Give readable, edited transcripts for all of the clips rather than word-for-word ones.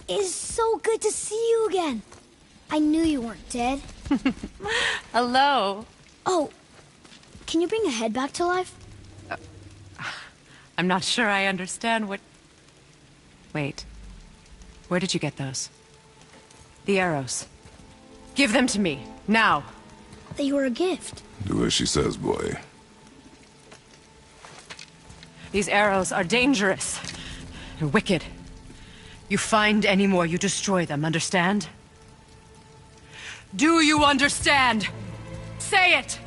It is so good to see you again. I knew you weren't dead. Hello. Oh, can you bring a head back to life? I'm not sure I understand what... Wait. Where did you get those? The arrows. Give them to me, now. They were a gift. Do as she says, boy. These arrows are dangerous. They're wicked. You find any more, you destroy them, understand? Do you understand? Say it!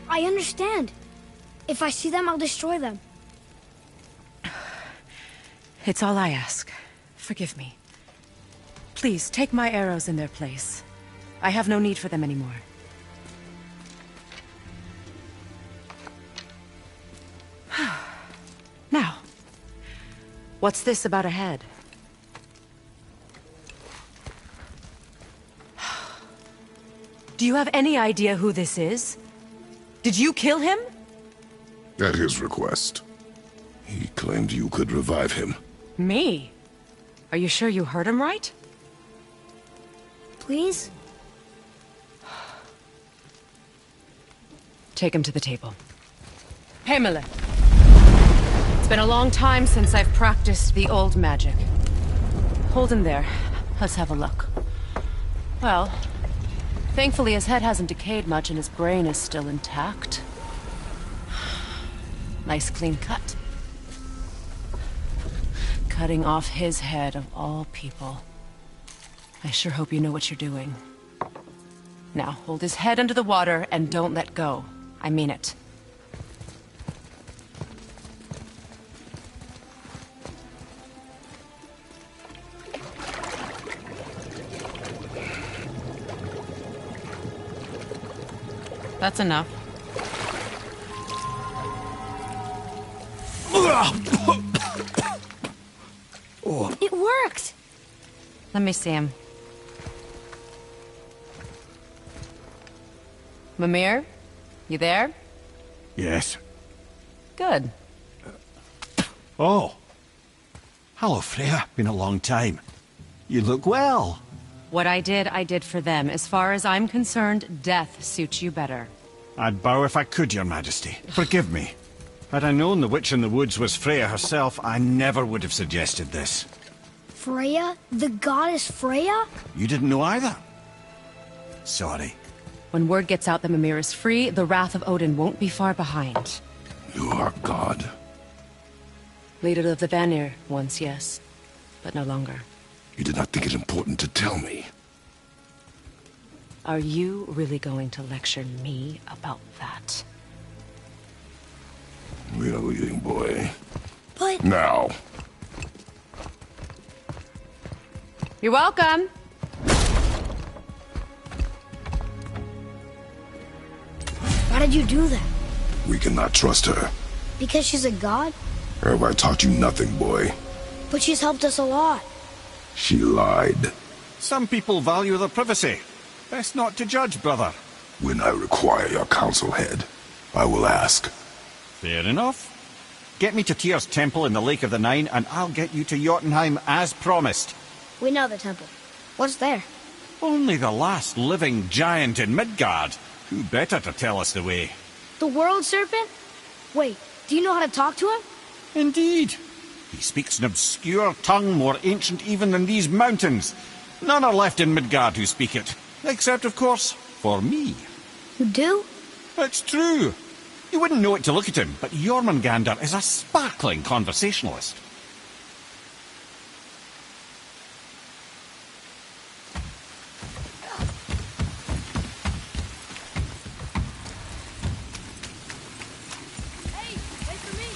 I understand. If I see them, I'll destroy them. It's all I ask. Forgive me. Please, take my arrows in their place. I have no need for them anymore. Now, what's this about a head? Do you have any idea who this is? Did you kill him? At his request. He claimed you could revive him. Me? Are you sure you heard him right? Please? Take him to the table. Pamela. It's been a long time since I've practiced the old magic. Hold him there. Let's have a look. Well, thankfully his head hasn't decayed much and his brain is still intact. Nice clean cut. Cutting off his head of all people. I sure hope you know what you're doing. Now, hold his head under the water and don't let go. I mean it. That's enough. It worked! Let me see him. Mimir? You there? Yes. Good. Oh. Hello, Freya. Been a long time. You look well. What I did for them. As far as I'm concerned, death suits you better. I'd bow if I could, Your Majesty. Forgive me. Had I known the witch in the woods was Freya herself, I never would have suggested this. Freya? The goddess Freya? You didn't know either? Sorry. When word gets out that Mimir is free, the wrath of Odin won't be far behind. You are God. Leader of the Vanir, once yes, but no longer. You did not think it important to tell me. Are you really going to lecture me about that? We are leaving, boy. But... Now. You're welcome. Why did you do that? We cannot trust her. Because she's a god? Have I taught you nothing, boy? But she's helped us a lot. She lied. Some people value their privacy. Best not to judge, brother. When I require your council head, I will ask. Fair enough. Get me to Tyr's temple in the Lake of the Nine, and I'll get you to Jotunheim as promised. We know the temple. What's there? Only the last living giant in Midgard. Who better to tell us the way? The world serpent? Wait, do you know how to talk to him? Indeed. He speaks an obscure tongue more ancient even than these mountains. None are left in Midgard who speak it. Except, of course, for me. You do? It's true. You wouldn't know it to look at him, but Jormungandr is a sparkling conversationalist. Hey, wait for me!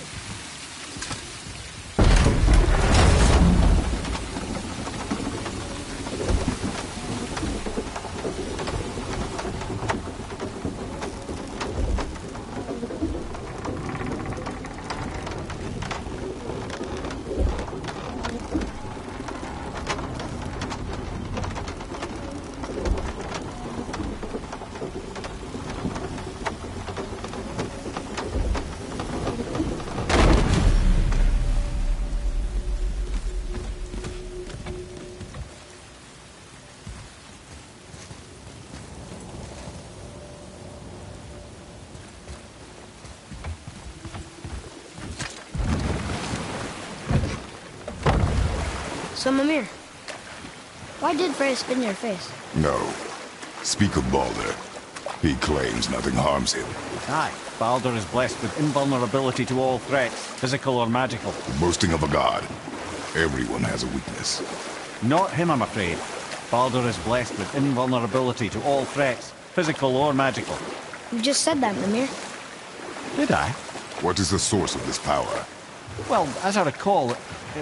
So, Mimir, why did Freya spin your face? No. Speak of Baldur. He claims nothing harms him. Aye, Baldur is blessed with invulnerability to all threats, physical or magical. Boasting of a god. Everyone has a weakness. Not him, I'm afraid. Baldur is blessed with invulnerability to all threats, physical or magical. You just said that, Mimir. Did I? What is the source of this power? Well, as I recall, it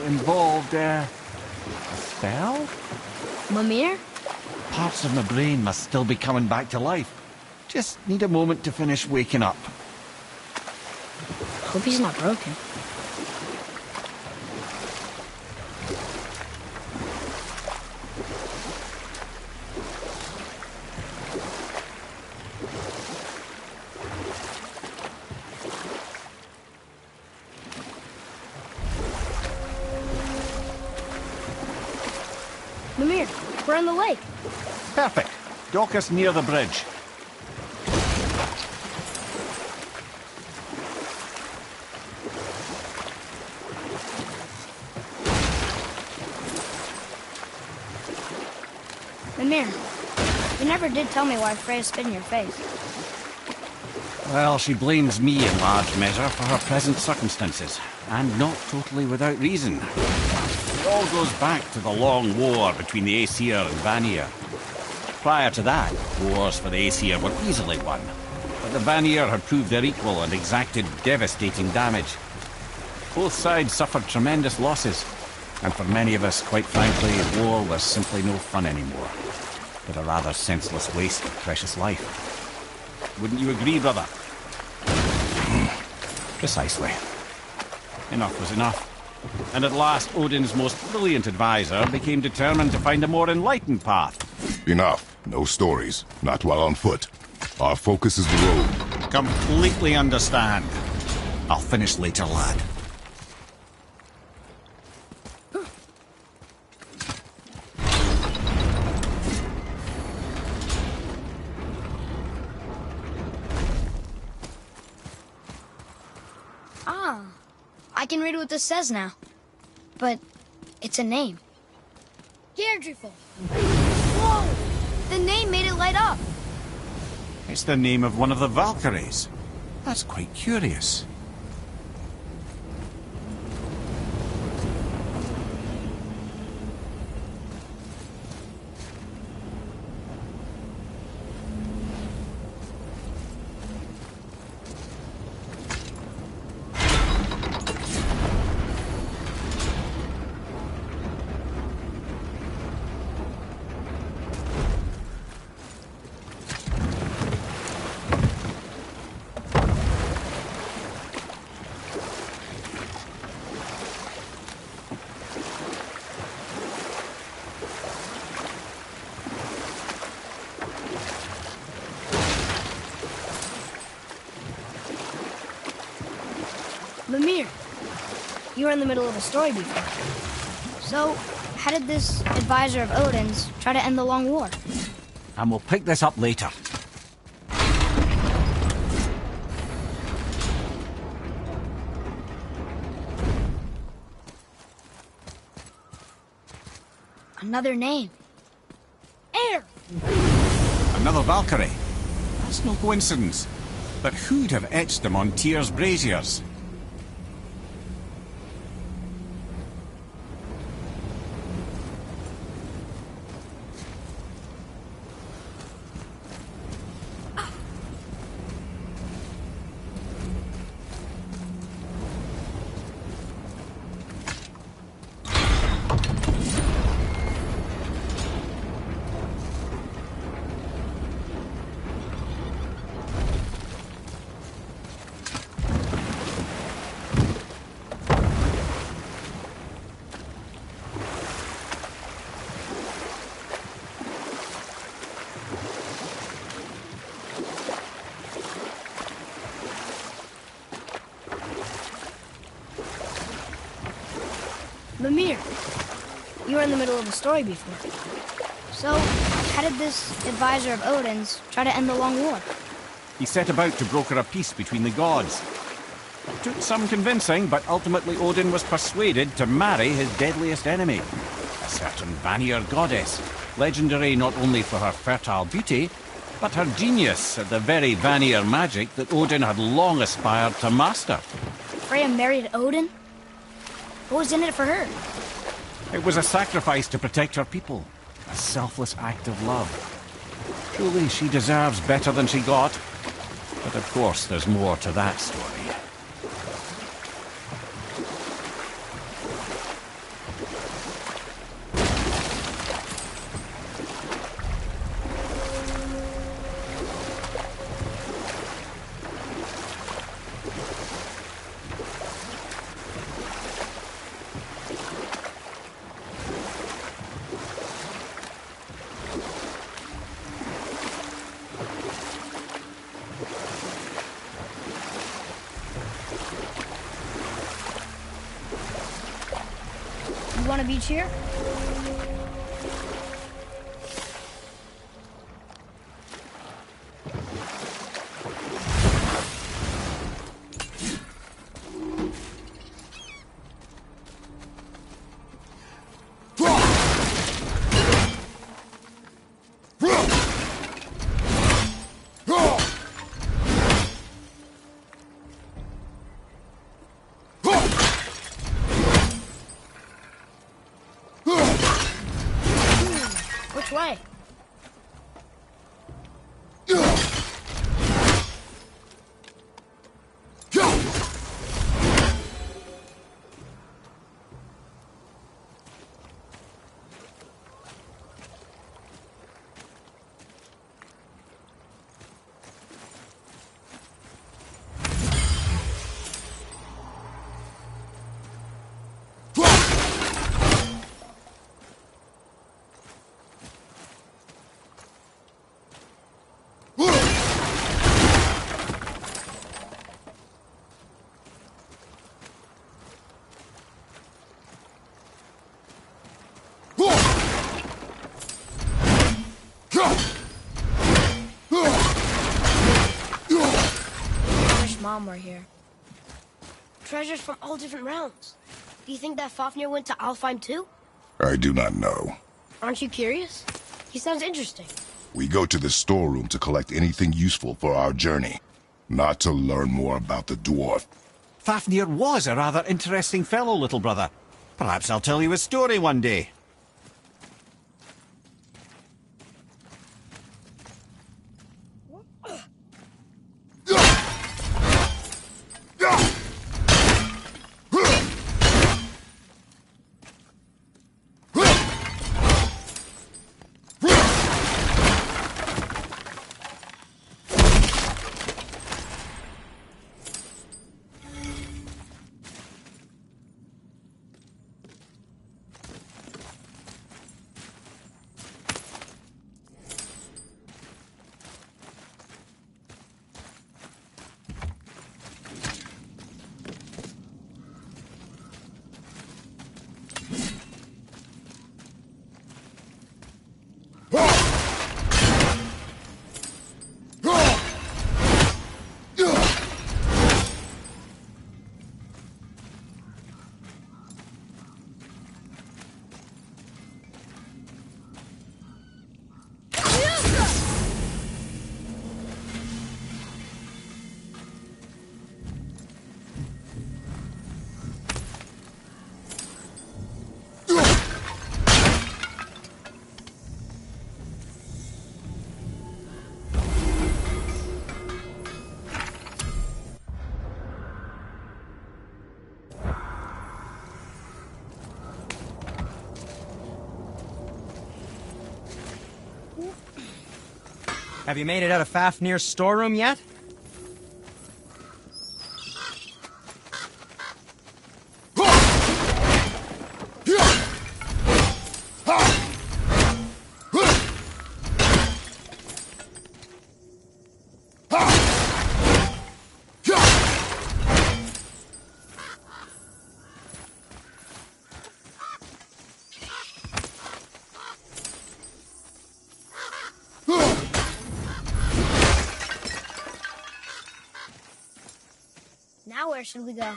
involved, a spell? Mimir? Parts of my brain must still be coming back to life. Just need a moment to finish waking up. Hope he's not broken. Mimir, we're on the lake. Perfect. Dock us near the bridge. Mimir, you never did tell me why Freya spit in your face. Well, she blames me in large measure for her present circumstances, and not totally without reason. It all goes back to the long war between the Aesir and Vanir. Prior to that, wars for the Aesir were easily won, but the Vanir had proved their equal and exacted devastating damage. Both sides suffered tremendous losses, and for many of us, quite frankly, war was simply no fun anymore, but a rather senseless waste of precious life. Wouldn't you agree, brother? Precisely. Enough was enough. And at last, Odin's most brilliant advisor became determined to find a more enlightened path. Enough. No stories. Not while on foot. Our focus is the road. Completely understand. I'll finish later, lad. Ah, I can read what this says now. But it's a name. Deirdreful. Whoa! The name made it light up. It's the name of one of the Valkyries. That's quite curious. Mimir, you were in the middle of a story before. So, how did this advisor of Odin's try to end the long war? And we'll pick this up later. Another name. Air! Another Valkyrie. That's no coincidence. But who'd have etched them on Tyr's braziers? Mimir, you were in the middle of a story before. So, how did this advisor of Odin's try to end the long war? He set about to broker a peace between the gods. It took some convincing, but ultimately Odin was persuaded to marry his deadliest enemy. a certain Vanir goddess, legendary not only for her fertile beauty, but her genius at the very Vanir magic that Odin had long aspired to master. Freya married Odin? What was in it for her? It was a sacrifice to protect her people, a selfless act of love. Truly, she deserves better than she got. But of course, there's more to that story. You want a beach here? Which way? Mom were here. Treasures from all different realms. Do you think that Fafnir went to Alfheim too? I do not know. Aren't you curious? He sounds interesting. We go to the storeroom to collect anything useful for our journey, not to learn more about the dwarf. Fafnir was a rather interesting fellow, little brother. Perhaps I'll tell you a story one day. Have you made it out of Fafnir's storeroom yet? Now where should we go?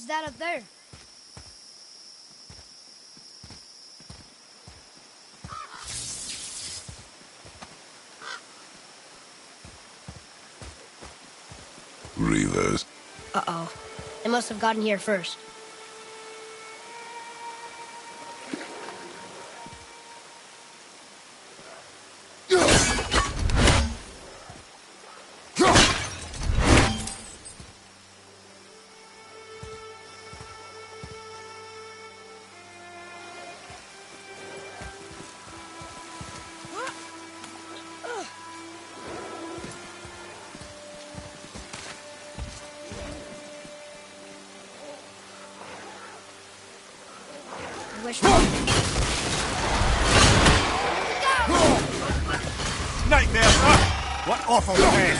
What's that up there? Reavers. Uh-oh. They must have gotten here first. Nightmare, sir! What awful pain!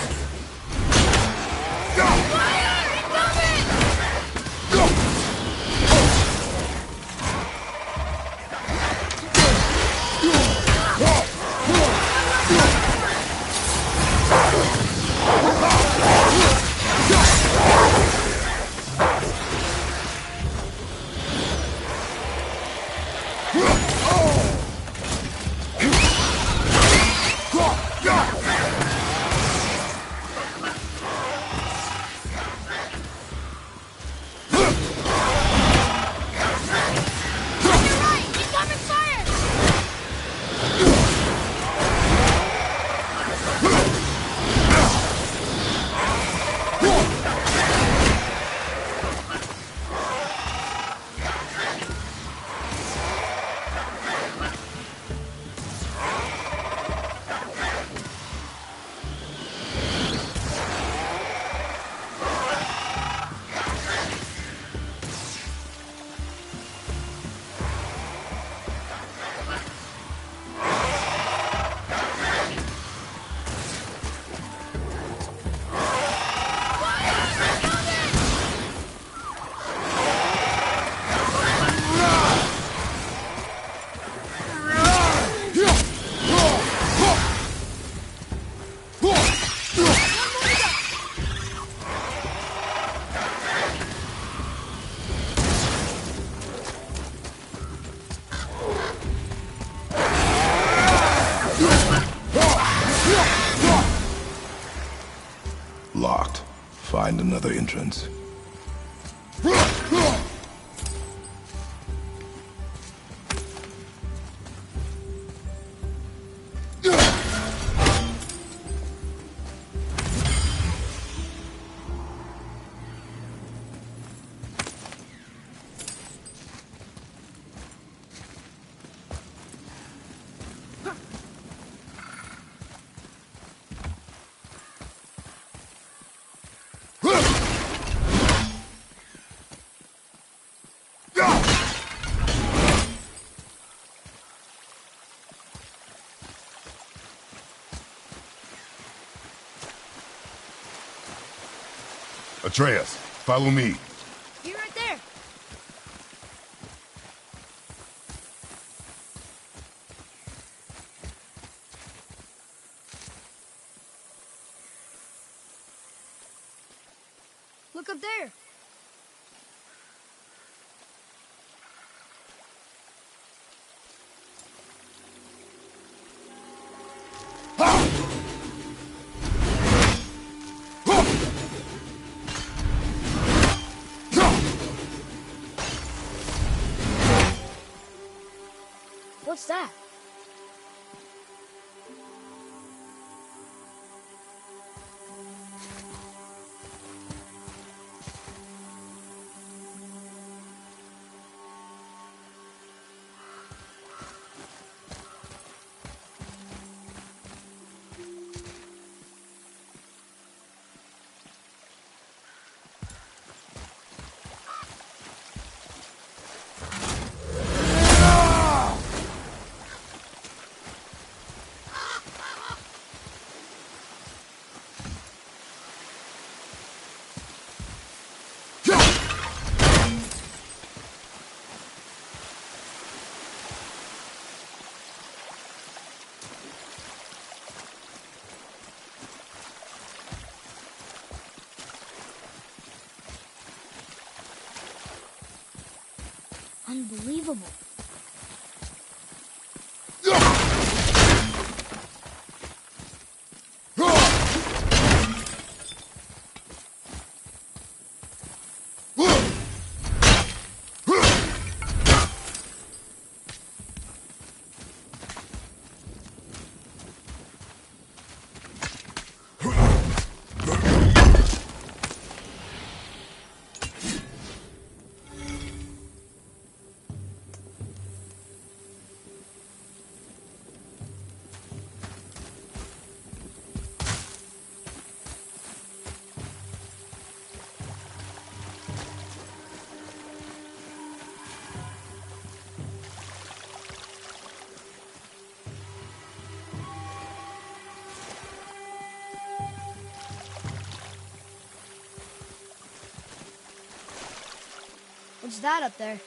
Locked. Find another entrance. Atreus, follow me. You're right there. Look up there. What's that? Unbelievable. What's that up there?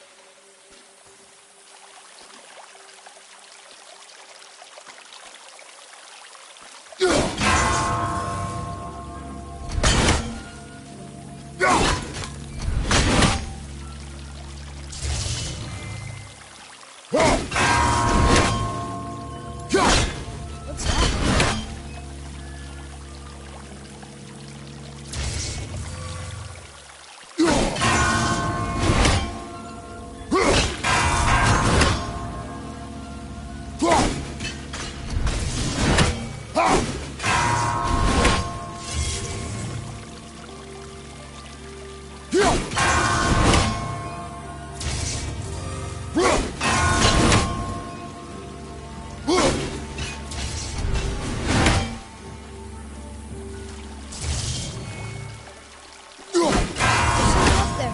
What's that? Up there.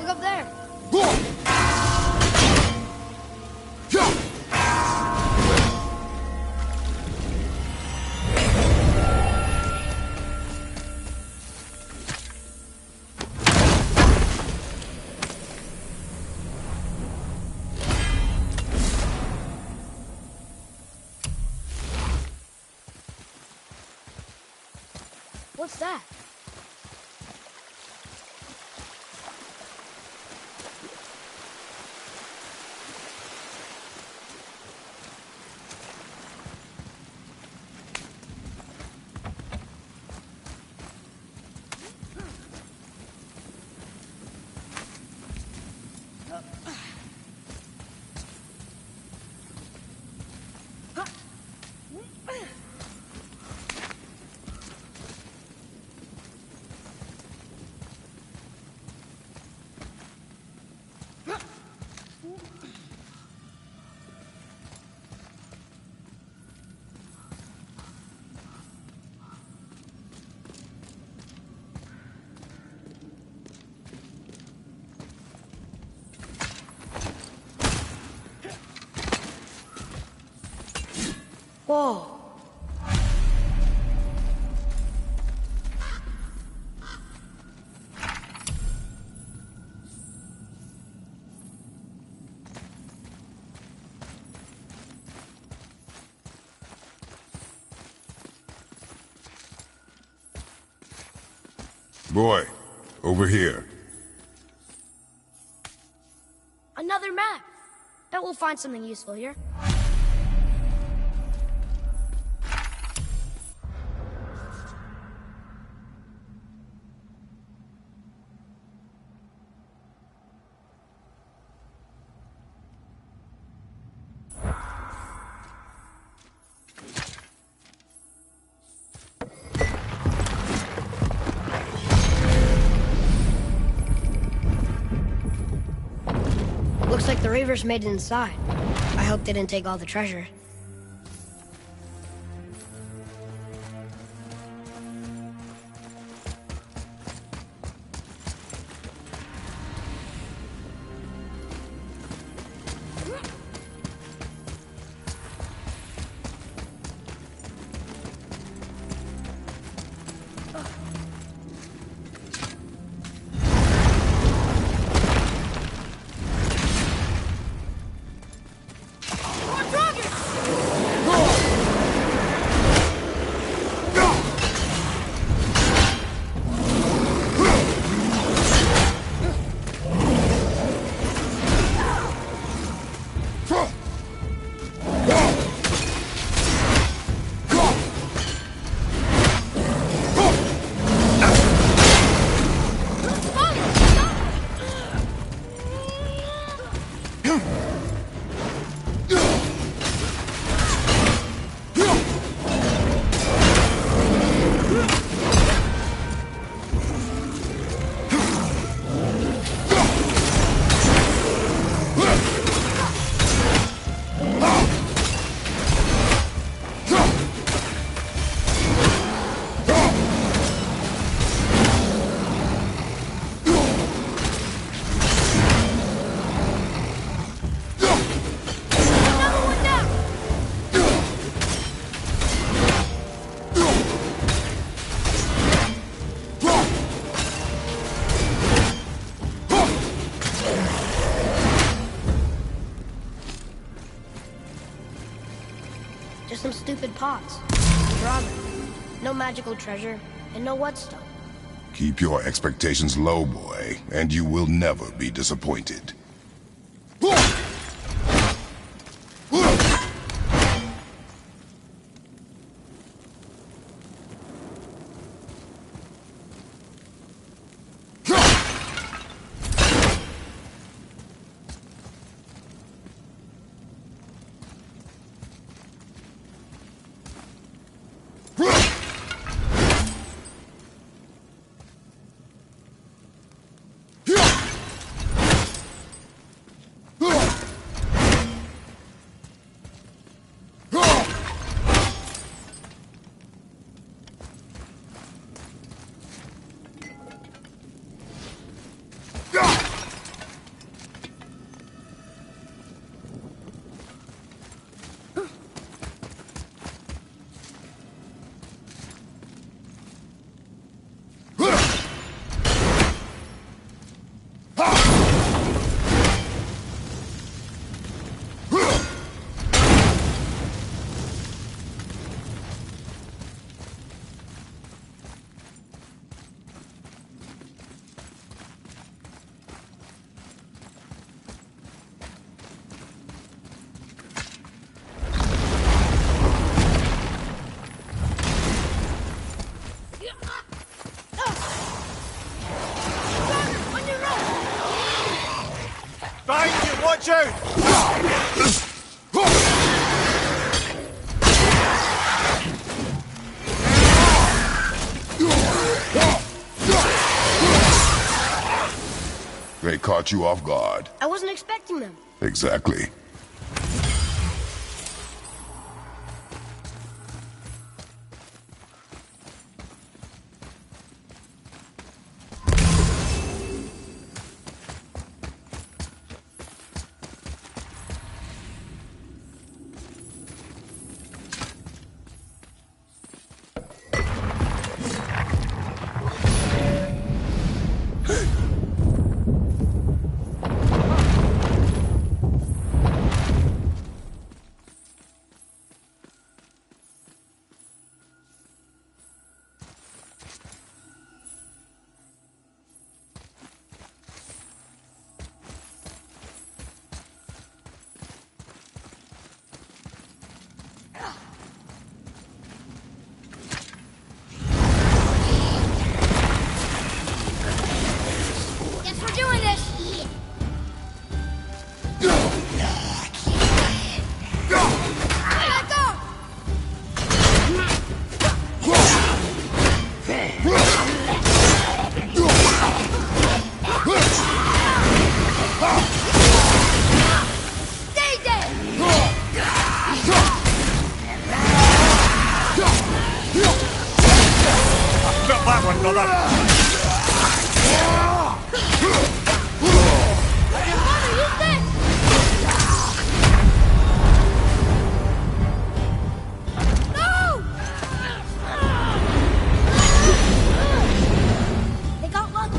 Look up there. What's that? Whoa. Boy, over here. Another map. Bet we'll find something useful here. like the Reavers made it inside. I hope they didn't take all the treasure. Just some stupid pots. Draw them. No magical treasure, and no whetstone. Keep your expectations low, boy, and you will never be disappointed. Watch out! They caught you off guard. I wasn't expecting them. Exactly. that one, brother! They got lucky.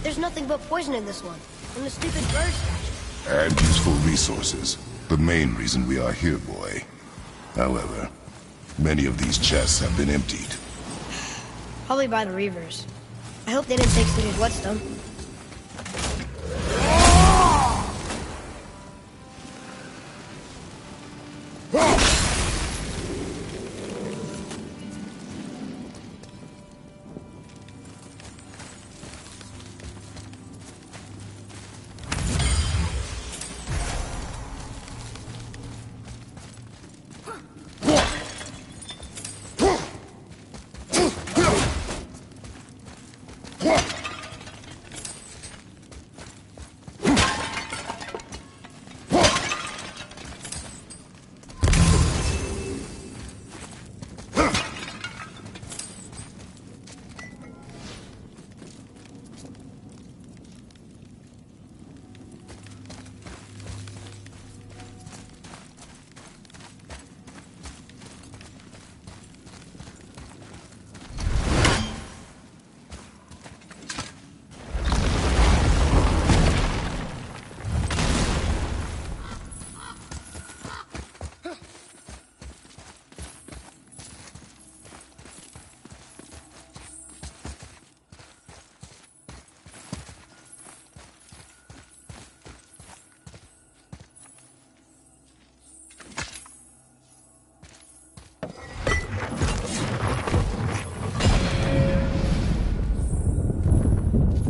There's nothing but poison in this one. And the stupid bird statue. And useful resources. The main reason we are here, boy. However, many of these chests have been emptied. Probably by the Reavers. I hope they didn't take City's whetstone.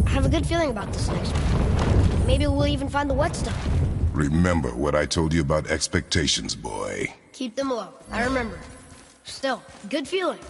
I have a good feeling about this next one. Maybe we'll even find the whetstone. Remember what I told you about expectations, boy. Keep them low. I remember. Still, good feeling.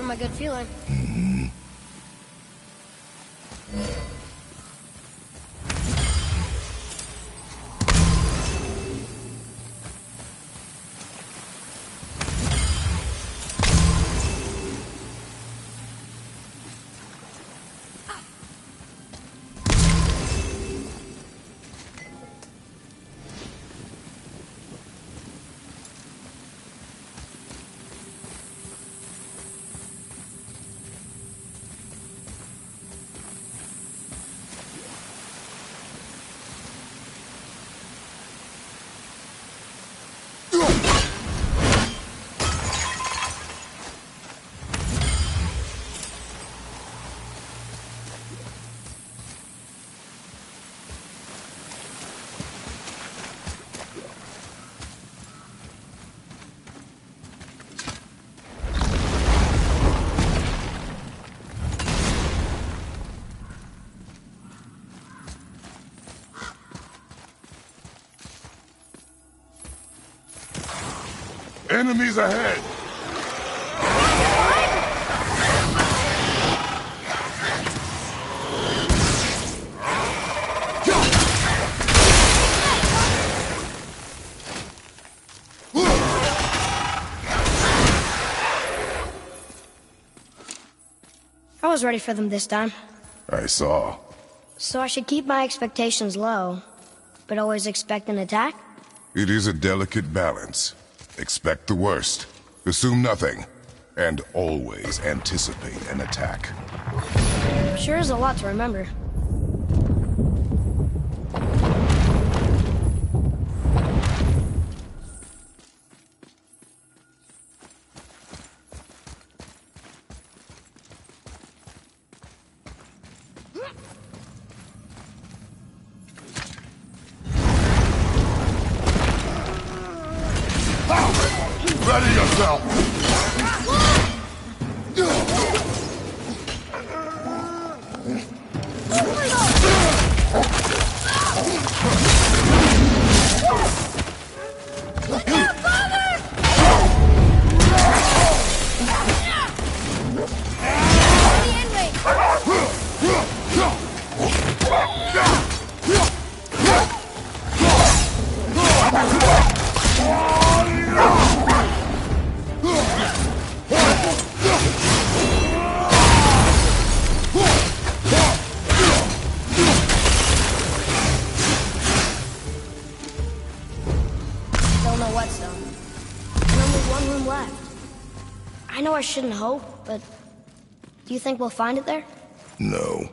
My good feeling. Enemies ahead! I was ready for them this time. I saw. So I should keep my expectations low, but always expect an attack? It is a delicate balance. Expect the worst, assume nothing, and always anticipate an attack. Sure is a lot to remember. Ready yourself! Don't know what's done. And only one room left. I know I shouldn't hope, but do you think we'll find it there? No.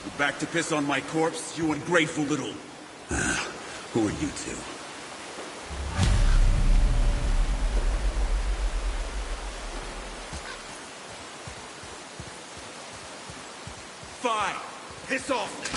You back to piss on my corpse, you ungrateful little... who are you two? Fine! Piss off!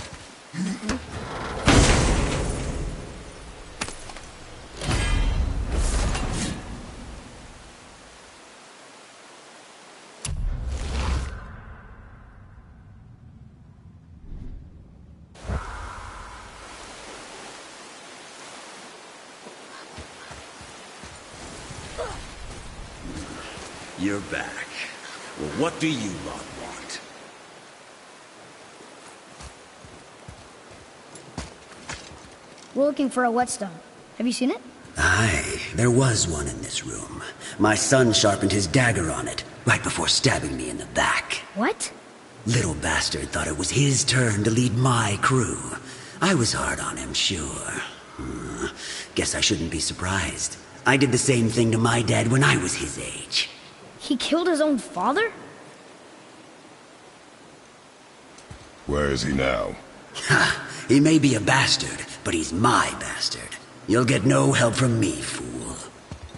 You're back. Well, what do you lot want? We're looking for a whetstone. Have you seen it? Aye, there was one in this room. My son sharpened his dagger on it, right before stabbing me in the back. What? Little bastard thought it was his turn to lead my crew. I was hard on him, sure. Guess I shouldn't be surprised. I did the same thing to my dad when I was his age. He killed his own father? Where is he now? Ha! He may be a bastard, but he's my bastard. You'll get no help from me, fool.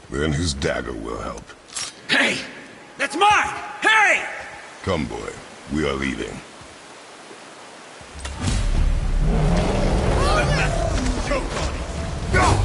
Then his dagger will help. Hey! That's mine! Hey! Come, boy. We are leaving. Choke on it! Go!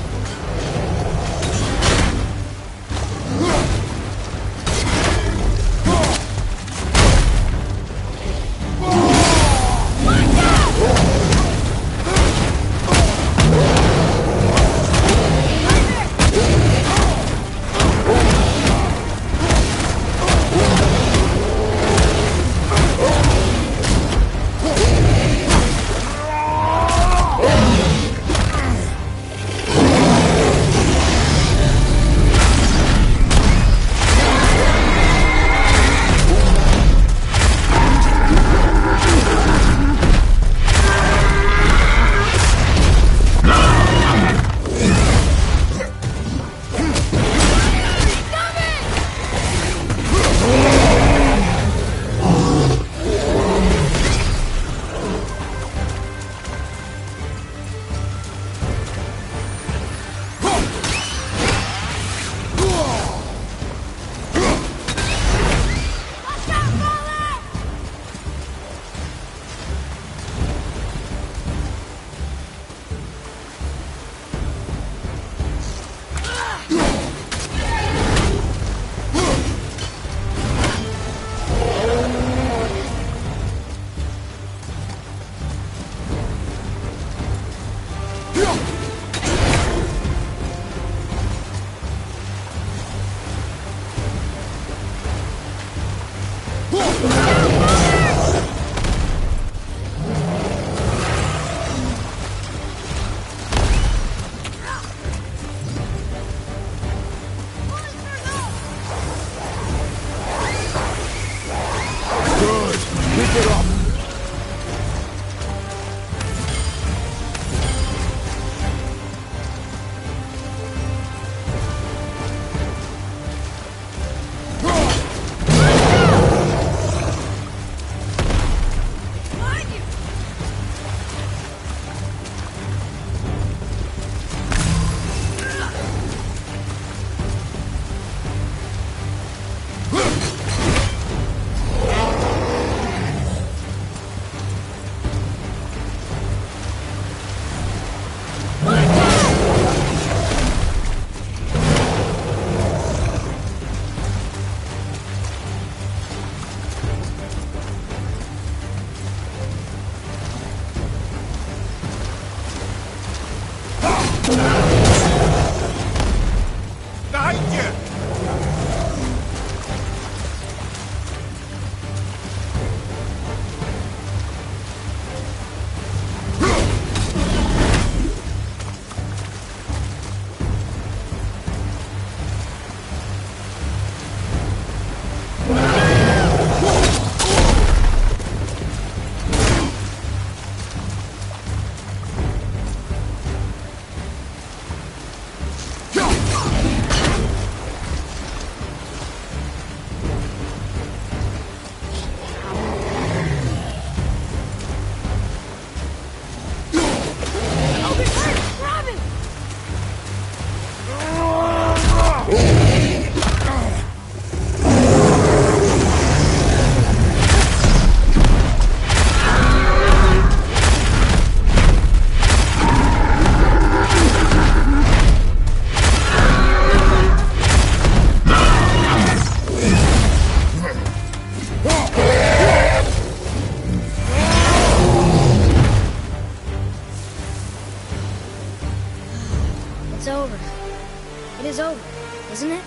isn't it?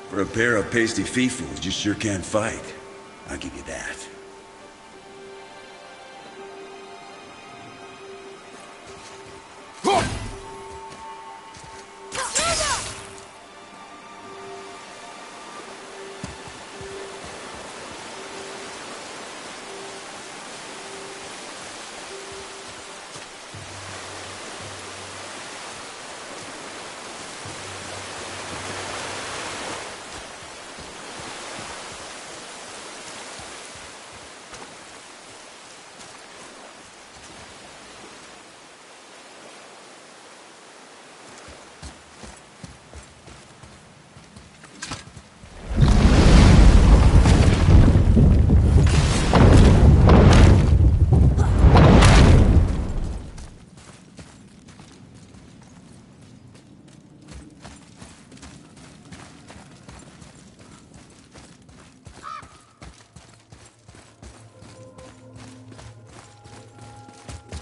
For a pair of pasty fiefos, you sure can fight. I'll give you that.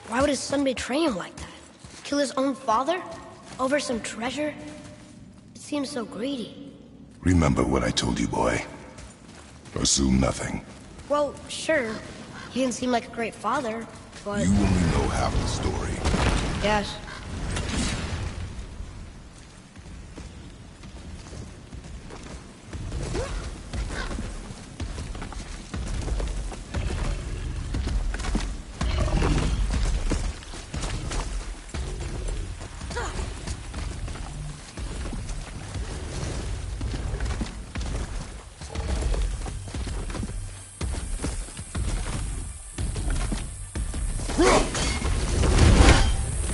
Why would his son betray him like that? Kill his own father? Over some treasure? It seems so greedy. Remember what I told you, boy. Assume nothing. Well, sure. He didn't seem like a great father, but... You only know half the story. Yes.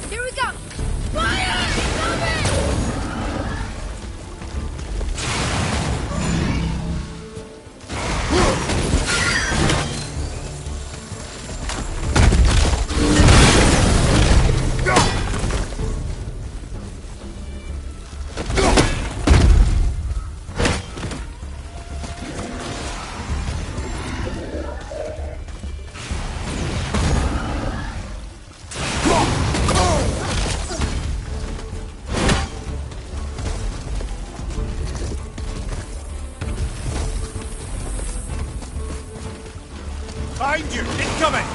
Here we go! Fire! Coming! Behind you! Incoming!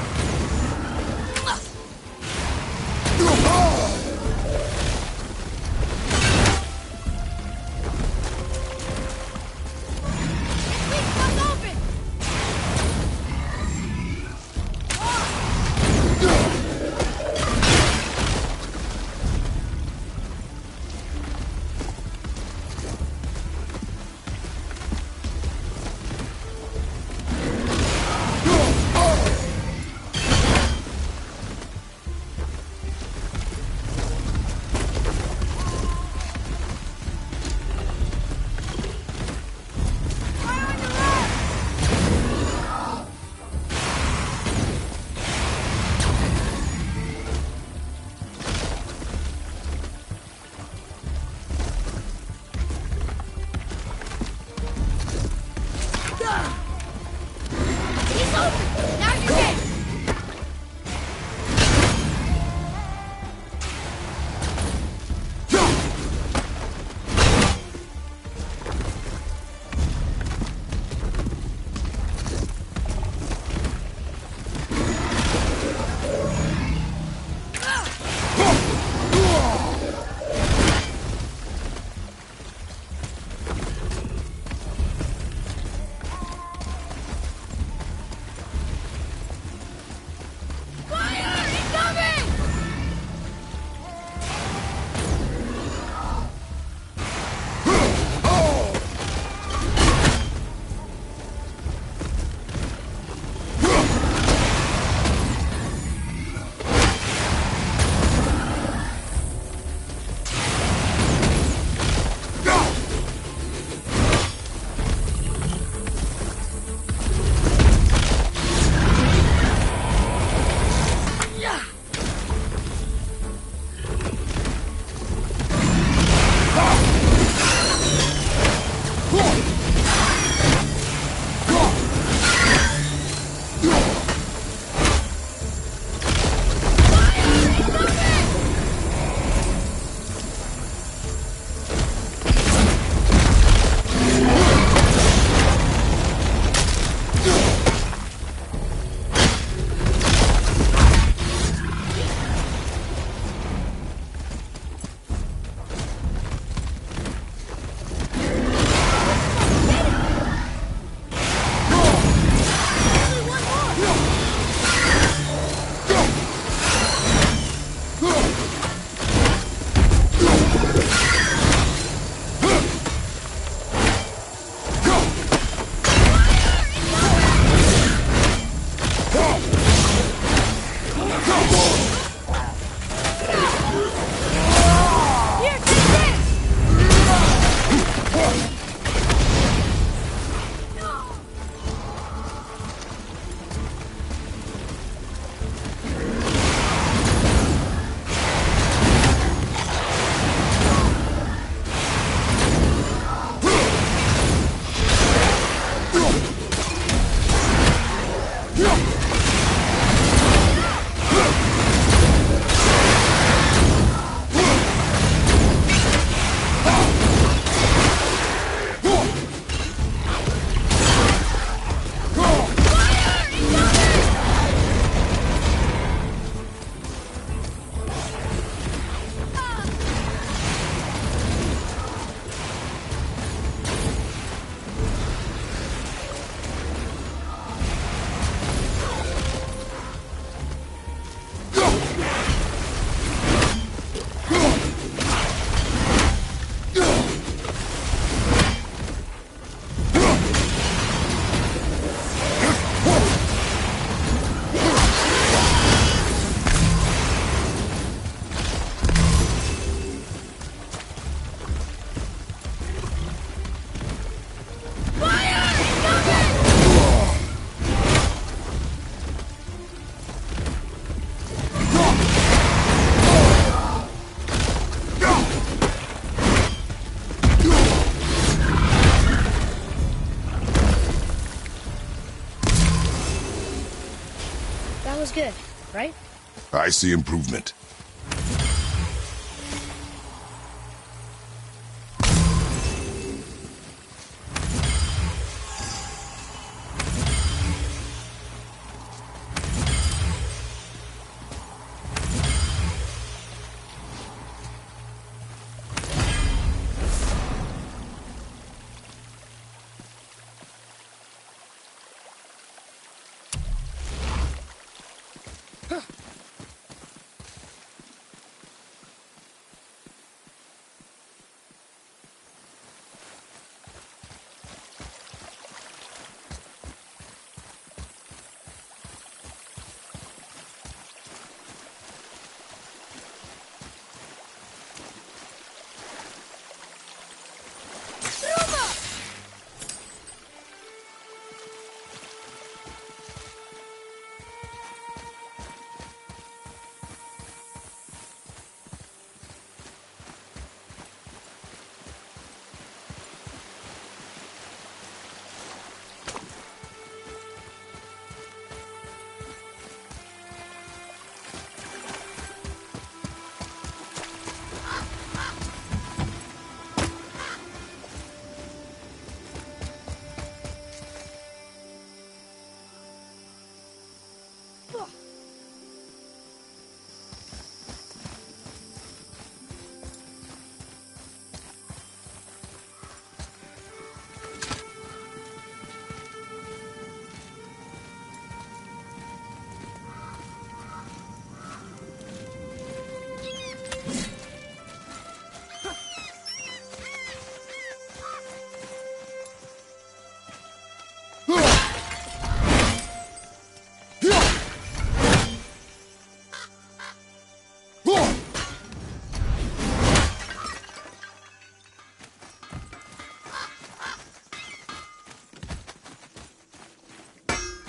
was good, right? I see improvement.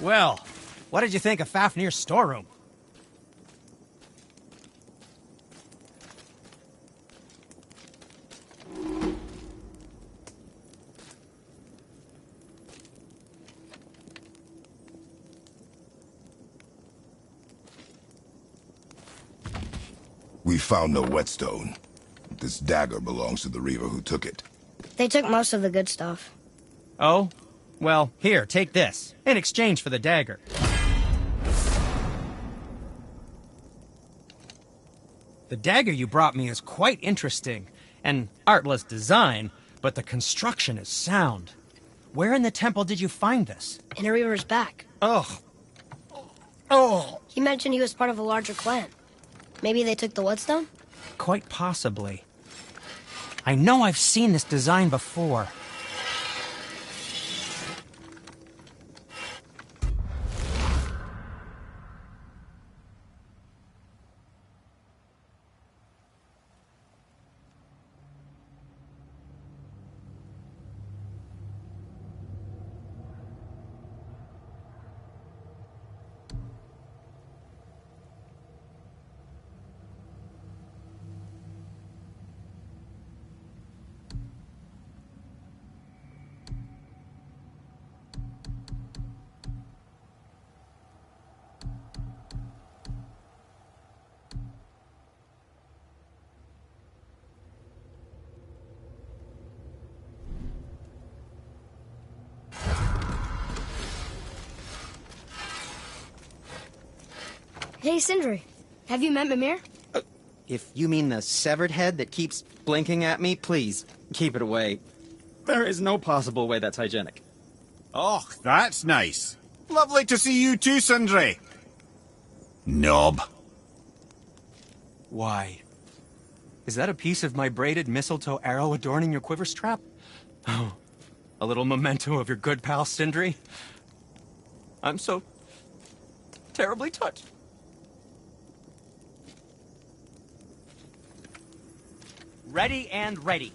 Well, what did you think of Fafnir's storeroom? We found no whetstone. This dagger belongs to the Reaver who took it. They took most of the good stuff. Oh? Well, here, take this, in exchange for the dagger. The dagger you brought me is quite interesting, and artless design, but the construction is sound. Where in the temple did you find this? In a Reaver's back. Ugh. Oh. He mentioned he was part of a larger clan. Maybe they took the whetstone? Quite possibly. I know I've seen this design before. Hey, Sindri. Have you met Mimir? If you mean the severed head that keeps blinking at me, please, keep it away. There is no possible way that's hygienic. Oh, that's nice. Lovely to see you too, Sindri. Knob. Why? Is that a piece of my braided mistletoe arrow adorning your quiver strap? Oh, a little memento of your good pal Sindri? I'm so terribly touched. Ready and ready.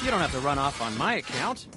You don't have to run off on my account.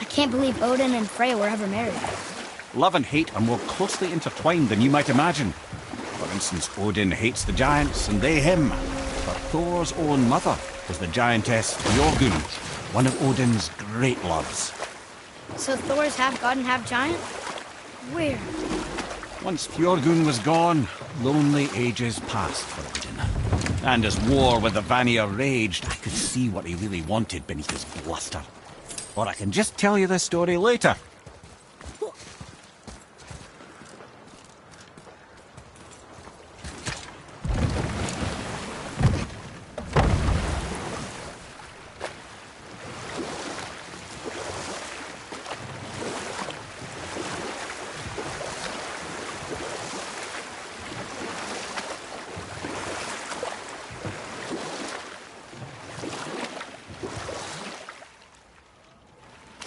I can't believe Odin and Freya were ever married. Love and hate are more closely intertwined than you might imagine. For instance, Odin hates the giants and they him. But Thor's own mother was the giantess Björgund, one of Odin's great loves. So Thor's half god and half giant? Weird. Once Björgund was gone, lonely ages passed for Odin. And as war with the Vanir raged, I could see what he really wanted beneath his bluster. Or I can just tell you this story later.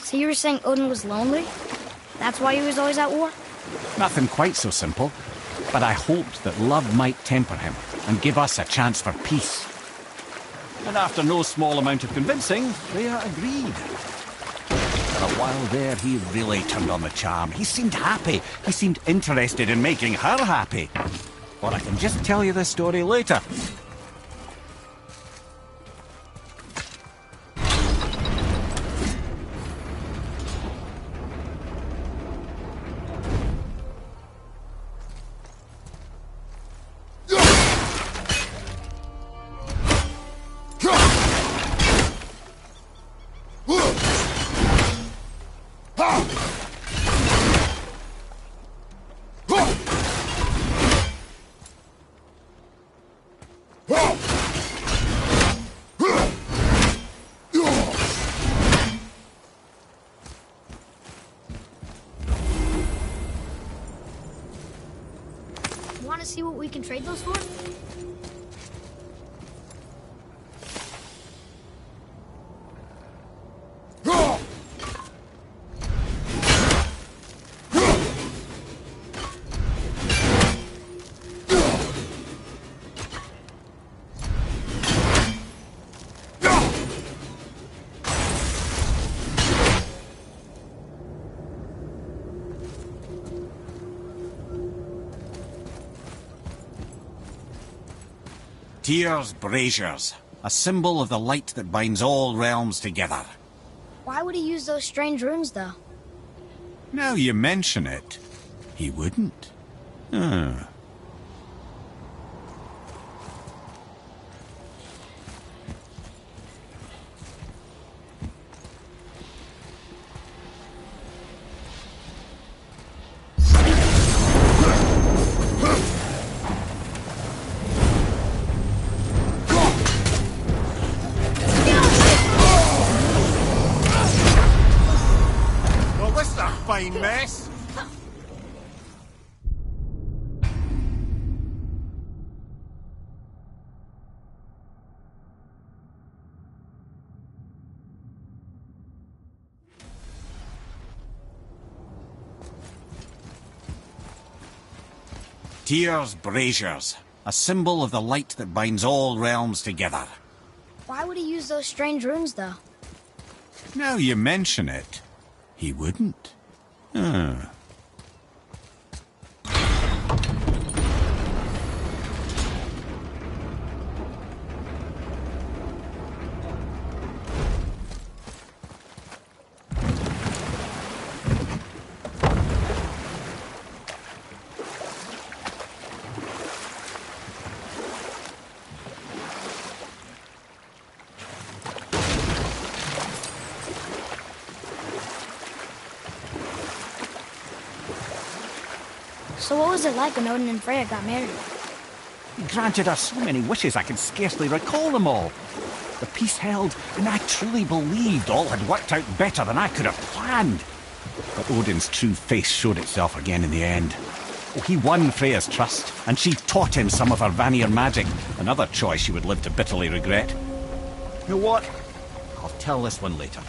So you were saying Odin was lonely? That's why he was always at war? Nothing quite so simple, but I hoped that love might temper him and give us a chance for peace. And after no small amount of convincing, Freya agreed. For a while there, he really turned on the charm. He seemed happy. He seemed interested in making her happy. Or I can just tell you this story later. Want to see what we can trade those for? Tyr's braziers, a symbol of the light that binds all realms together. Why would he use those strange runes, though? Now you mention it, he wouldn't. fine mess. Tyr's braziers, a symbol of the light that binds all realms together. Why would he use those strange runes, though? Now you mention it, he wouldn't. Ah. So what was it like when Odin and Freya got married? He granted her so many wishes I can scarcely recall them all. The peace held, and I truly believed all had worked out better than I could have planned. But Odin's true face showed itself again in the end. Oh, he won Freya's trust, and she taught him some of her Vanir magic, another choice she would live to bitterly regret. You know what? I'll tell this one later.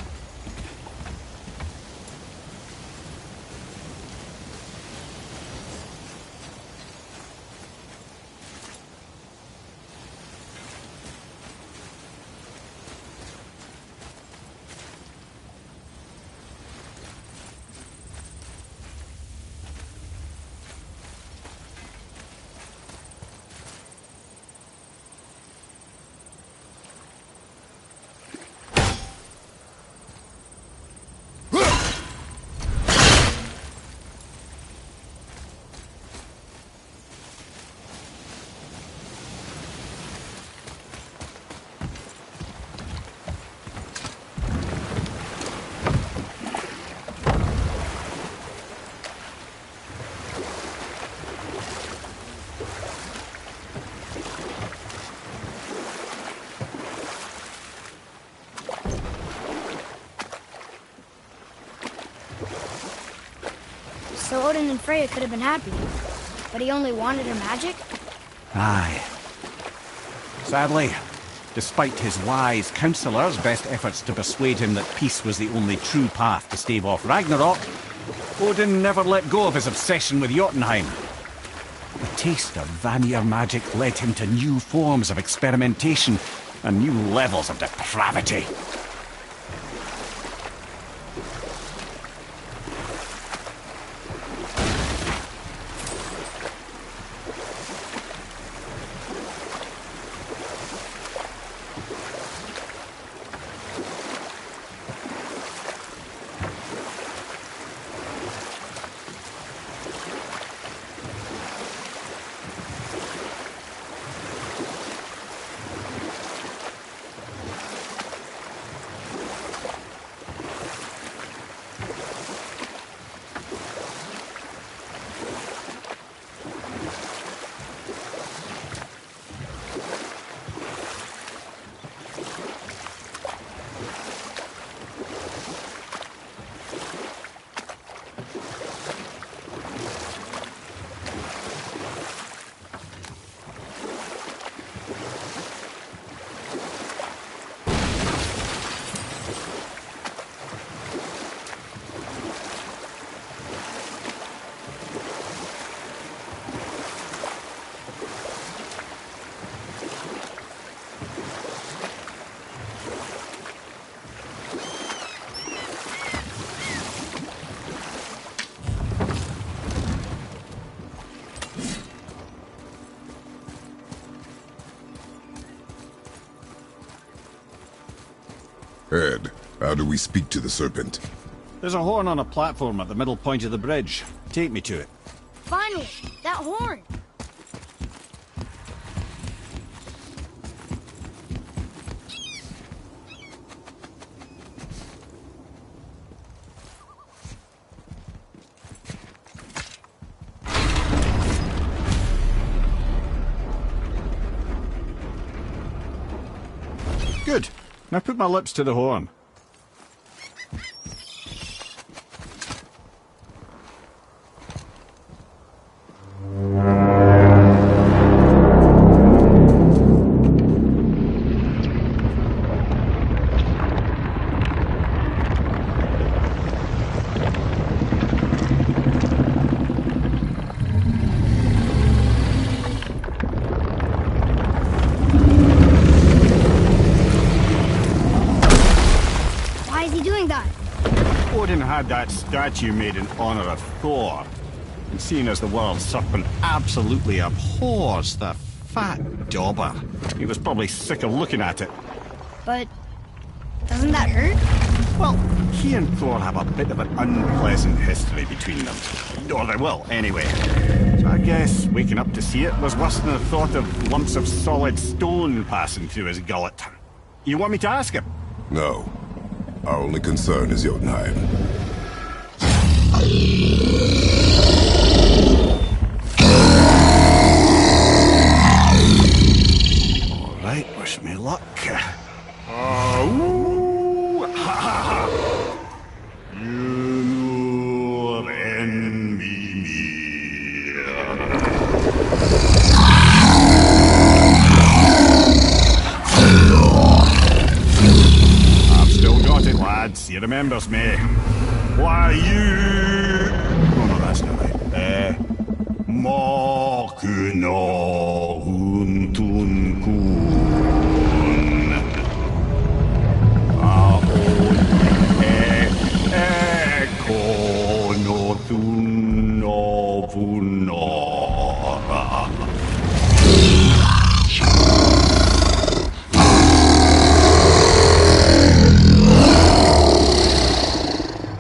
So Odin and Freya could have been happy, but he only wanted her magic? Aye. Sadly, despite his wise counsellors' best efforts to persuade him that peace was the only true path to stave off Ragnarok, Odin never let go of his obsession with Jotunheim. The taste of Vanir magic led him to new forms of experimentation and new levels of depravity. Ed, how do we speak to the serpent? There's a horn on a platform at the middle point of the bridge. Take me to it. Finally! That horn! Good. Now put my lips to the horn. Odin had that statue made in honor of Thor. And seeing as the world serpent absolutely abhors the fat dauber, he was probably sick of looking at it. But doesn't that hurt? Well, he and Thor have a bit of an unpleasant history between them. Or they will, anyway. So I guess waking up to see it was worse than the thought of lumps of solid stone passing through his gullet. You want me to ask him? No. Our only concern is Jotunheim. All right, wish me luck. Ooh, ha, ha, ha. You envy me. I've still got it, lads. He remembers me. Why, you... No, that's not right. Makuna huntun kun.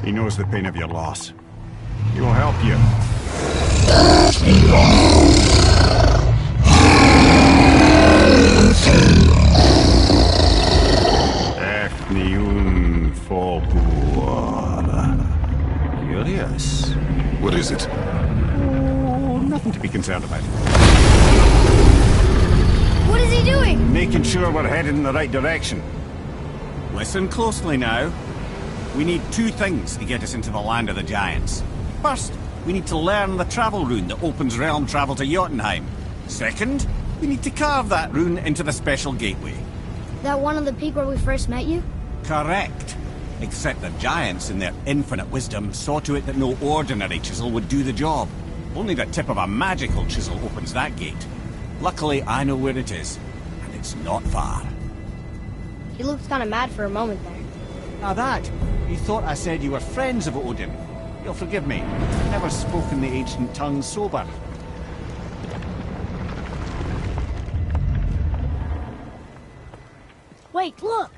He knows the pain of your loss. He will help you. Ethniun Fobur. Curious. What is it? Oh, nothing to be concerned about. What is he doing? Making sure we're headed in the right direction. Listen closely now. We need two things to get us into the land of the giants. First, we need to learn the travel rune that opens realm travel to Jotunheim. Second, we need to carve that rune into the special gateway. That one on the peak where we first met you? Correct. Except the giants, in their infinite wisdom, saw to it that no ordinary chisel would do the job. Only the tip of a magical chisel opens that gate. Luckily, I know where it is, and it's not far. He looked kind of mad for a moment there. Now that, you thought I said you were friends of Odin. You'll forgive me. I've never spoken the ancient tongue sober. Wait, look!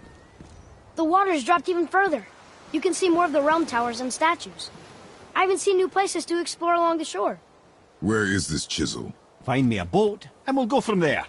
The water's dropped even further. You can see more of the realm towers and statues. I even see new places to explore along the shore. Where is this chisel? Find me a boat, and we'll go from there.